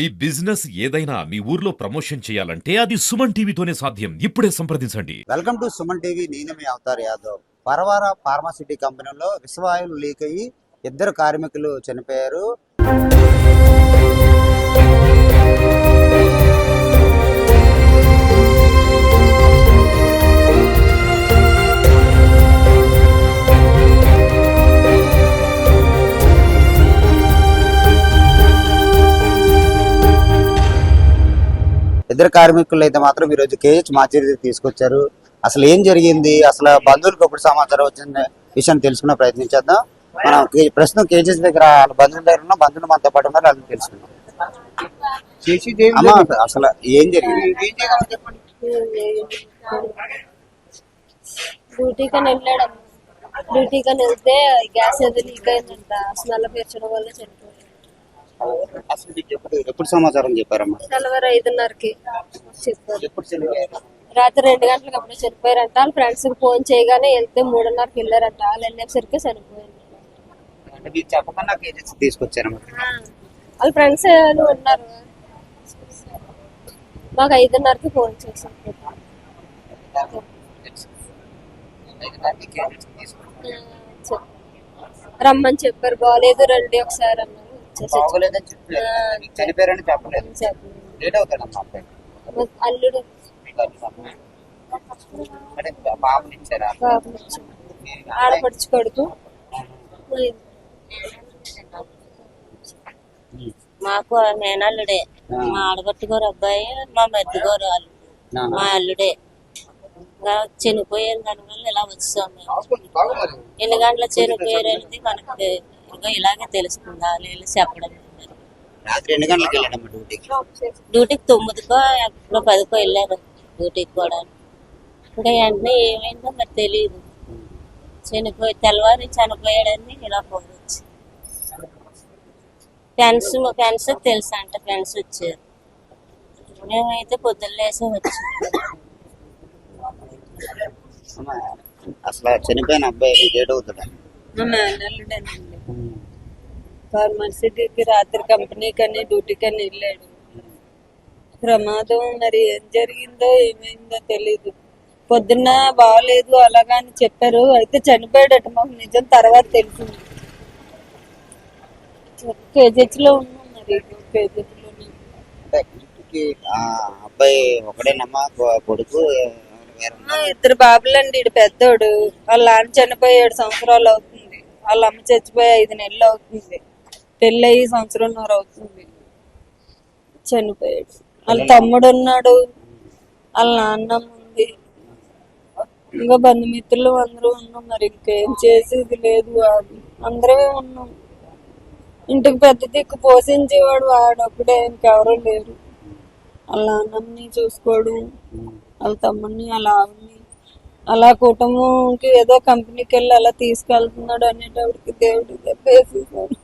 ఈ బిజినెస్ ఏదైనా మీ ఊర్లో ప్రమోషన్ చేయాలంటే అది సుమన్ టీవీతోనే సాధ్యం. ఇప్పుడే సంప్రదించండి. Welcome to Suman TV. నేను మీ అవతార్ యాదవ్. పరవార ఫార్మాసిటీ కంపెనీలో విషవాయువులు లీక్ అయ్యి 2 కార్మికులు చనిపోయారు. ఇద్దరు కార్మికులు అయితే మాత్రం ఈరోజు కేహెచ్ మార్చేరి తీసుకొచ్చారు. అసలు ఏం జరిగింది, అసలు బంధువులకు ఎప్పుడు సమాచారం వచ్చిన విషయం తెలుసుకునే ప్రయత్నించేద్దాం. మనం ప్రస్తుతం కేజెస్ దగ్గర బంధువుల దగ్గర ఉన్న బంధువులు మనతో పాటు ఉన్నారు, అది తెలుసుకుందాం. అసలు ఏం జరిగింది? డ్యూటీకని వెళ్ళాడు. డ్యూటీకని వెళ్తే గ్యాస్ ఏదో లీక్ అయిందంట. స్మెల్ పీల్చడం వల్ల చనిపోయాడు. అసలు ఎప్పుడు సమాచారం చెప్పారమ్మా? తెల్లవారు 5:30కి చెప్పారు. రాత్రి 2 గంటలకు అప్పుడు చనిపోయారంట. వాళ్ళ ఫ్రెండ్స్ కి ఫోన్ చేయగానే వెళ్తే 3:30కి వెళ్ళారంట. వాళ్ళు వెళ్ళేసరికి చనిపోయారు. చెప్పకుండా తీసుకొచ్చారమ్మా? వాళ్ళ ఫ్రెండ్స్ ఉన్నారు. మాకు 5:30కి ఫోన్ చేశారు. రమ్మని చెప్పారు. బాగాలేదు రండి ఒకసారి అన్నారు. చనిపోయారని చెప్పలేదు. అల్లుడు ఆడపడుచు కొడుకు. మాకు మేనల్లుడే, మా ఆడగట్టుకోరు అబ్బాయి, మా మెద్దుగోరు అల్లుడు, మా అల్లుడే. చనిపోయారు దానివల్ల ఇలా వచ్చాం. ఎన్ని గంటల చనిపోయారు అనేది మనకి ఇంకా ఇలాగే తెలుస్తుంది. వాళ్ళు చెప్పడం. డ్యూటీకి 9కో ఎప్పుడో 10కో వెళ్ళారు. డ్యూటీకి కూడా ఇంకా వెంటనే ఏమైందో మరి తెలియదు. తెల్లవారి చనిపోయాడని ఇలా పోవచ్చు. ఫ్రెండ్స్ తెలుసా అంట, ఫ్రెండ్స్ వచ్చారు. మేమైతే పొద్దున్న లేసి వచ్చాం. అసలు చనిపోయిన అబ్బాయి డేట్ అవుతాడు. ఫార్మసిటీకి రాత్రి కంపెనీకి అని డ్యూటీకి అని వెళ్ళాడు. ప్రమాదం మరి ఏం జరిగిందో ఏమైందో తెలీదు. పొద్దున్న బాగలేదు అలాగని చెప్పారు. అయితే చనిపోయాడట. మాకు నిజం తర్వాత తెలిసింది. కేజీహెచ్ లో ఉన్నాం. మరి కేజీహెచ్ లో అబ్బాయి ఒకడేనమ్మా కొడుకు? 2 బాబులండి. ఇడు పెద్దోడు. వాళ్ళ నాన్న చనిపోయి 7 సంవత్సరాలు అవుతుంది. వాళ్ళ అమ్మ చచ్చిపోయి 5 నెలలు అవుతుంది. పెళ్ళయి 1 సంవత్సరంన్నర అవుతుంది. చనిపోయాడు. వాళ్ళ తమ్ముడు ఉన్నాడు, వాళ్ళ నాన్నమ్మ ఉంది, ఇంకా బంధుమిత్రులు అందరూ ఉన్నాం. మరి ఇంకేం చేసేది లేదు. అందరమే ఉన్నాం. ఇంటికి పెద్ద దిక్కు పోషించేవాడు వాడప్పుడే, ఇంకెవరూ లేరు. వాళ్ళ నాన్నమ్మని చూసుకోడు, వాళ్ళ తమ్ముడిని, వాళ్ళ ఆవిడని. అలా కుటుంబంకి ఏదో కంపెనీకి వెళ్ళి అలా తీసుకెళ్తున్నాడు అనేటప్పటికి దేవుడు దెబ్బేసేసాడు.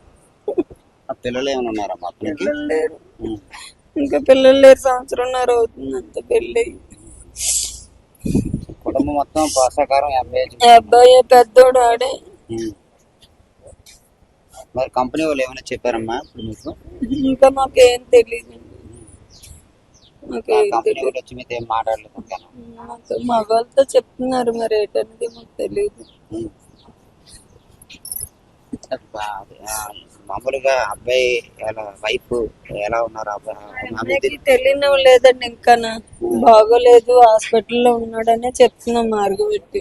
పిల్లలు ఏమైనా ఉన్నారమ్మా? పిల్లలు లేరు. ఇంకా పిల్లలు లేరు. 1 సంవత్సరంన్నర అవుతుంది అంత పెళ్ళి. కుటుంబం మొత్తం పోషకారం అబ్బాయి పెద్దోడు ఆడే. మరి కంపెనీ వాళ్ళు ఏమైనా చెప్పారమ్మా ఇప్పుడు మీకు? ఇంకా మాకేం తెలియదు. వచ్చి మీతో ఏం మాట్లాడలేదు? మగవాళ్ళతో చెప్తున్నారు, మరి ఏంటనేది మాకు తెలియదు. మామూలుగా అబ్బాయి వైఫ్ ఎలా ఉన్నారు? అబ్బాయి తెలియని లేదండి. ఇంకా బాగోలేదు, హాస్పిటల్లో ఉన్నాడనే చెప్తున్నాం మార్గం పెట్టి.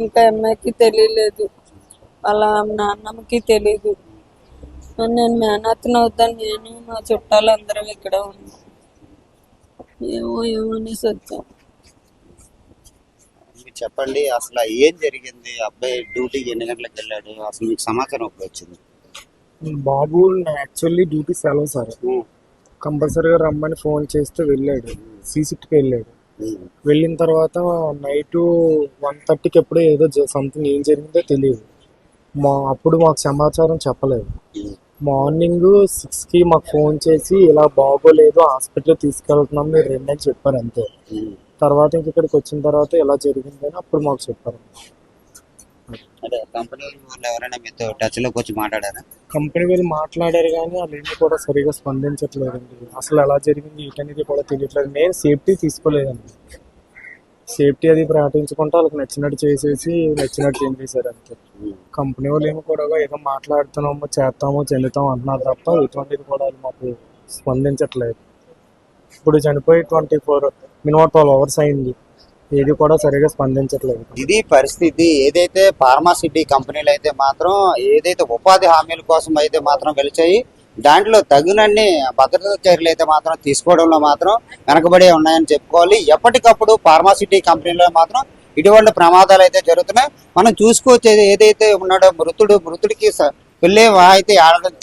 ఇంకా అమ్మాయికి తెలియలేదు, వాళ్ళ నాన్నమ్మకి తెలీదు. నేను మేనత్తను అవుతాను. నేను మా చుట్టాలు అందరం ఇక్కడ ఉన్నాం. ఏమో అనేసి వచ్చాం. చెప్పండి, అసలు ఏం జరిగింది? అబ్బాయి డ్యూటీకి ఎన్ని గంటలకు వెళ్ళాడు? అసలు మీకు సమాచారం ఎప్పుడు వచ్చింది? బాబు యాక్చువల్లీ డ్యూటీ సెలవు సార్. కంపల్సరీగా రమ్మని ఫోన్ చేస్తే వెళ్ళాడు. సీసీటీకి వెళ్ళాడు. వెళ్ళిన తర్వాత నైట్ 1:30కి ఎప్పుడో ఏదో సంథింగ్ ఏం జరిగిందో తెలియదు. అప్పుడు మాకు సమాచారం చెప్పలేదు. మార్నింగ్ 6కి మాకు ఫోన్ చేసి ఇలా బాగోలేదు, హాస్పిటల్ తీసుకెళ్తున్నాం మీరు రండి అని చెప్పారు. అంతే. తర్వాత ఇక్కడికి వచ్చిన తర్వాత ఎలా జరిగిందని అప్పుడు మాకు చెప్పారు. అంటే కంపెనీ వాళ్ళు ఎవరైనా మీతో టచ్ లోకి వచ్చి మాట్లాడారా? కంపెనీ వాళ్ళు మాట్లాడారు కానీ వాళ్ళు ఏమీ కూడా సరిగా స్పందించట్లేదండి. అసలు ఎలా జరిగింది ఏంటనేది కూడా తెలియట్లేదు. నేను సేఫ్టీ తీసుకోలేదండి. సేఫ్టీ అది ప్రకటించుకుంటే వాళ్ళకి నచ్చినట్టు చేసేసి నచ్చినట్టు ఏం చేశారు అంతే. కంపెనీ వాళ్ళు ఏమో కూడా ఏదో మాట్లాడుతున్నాము చేస్తాము చెందుతాము అంటున్నారు తప్ప ఎటువంటిది కూడా వాళ్ళు మాకు స్పందించట్లేదు. ఇప్పుడు చనిపోయి 24 మినిమం 12 అవర్స్ అయింది, ఏది కూడా సరిగా స్పందించట్లేదు. ఇది పరిస్థితి. ఏదైతే ఫార్మాసిటీ కంపెనీలు అయితే మాత్రం ఏదైతే ఉపాధి హామీల కోసం అయితే మాత్రం వెలిచాయి, దాంట్లో తగినన్ని భద్రతా చర్యలు అయితే మాత్రం తీసుకోవడంలో మాత్రం వెనకబడి ఉన్నాయని చెప్పుకోవాలి. ఎప్పటికప్పుడు ఫార్మాసిటీ కంపెనీలో మాత్రం ఇటువంటి ప్రమాదాలు అయితే జరుగుతున్నాయి. మనం చూసుకోవచ్చేది ఏదైతే ఉన్నాడో మృతుడికి పెళ్ళి అయితే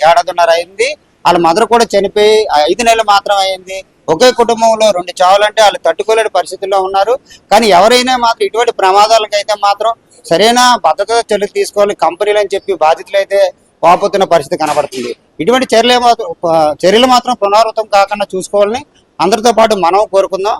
ఏడాదిన్నర అయింది. వాళ్ళ మదర్ కూడా చనిపోయి 5 నెలలు మాత్రం అయింది. ఒకే కుటుంబంలో 2 చావులంటే వాళ్ళు తట్టుకోలేని పరిస్థితుల్లో ఉన్నారు. కానీ ఎవరైనా మాత్రం ఇటువంటి ప్రమాదాలకు అయితే మాత్రం సరైన భద్రతా చర్యలు తీసుకోవాలి కంపెనీలు అని చెప్పి బాధితులు అయితే వాపోతున్న పరిస్థితి కనబడుతుంది. ఇటువంటి చర్యలు మాత్రం పునరావృతం కాకుండా చూసుకోవాలని అందరితో పాటు మనం కోరుకుందాం.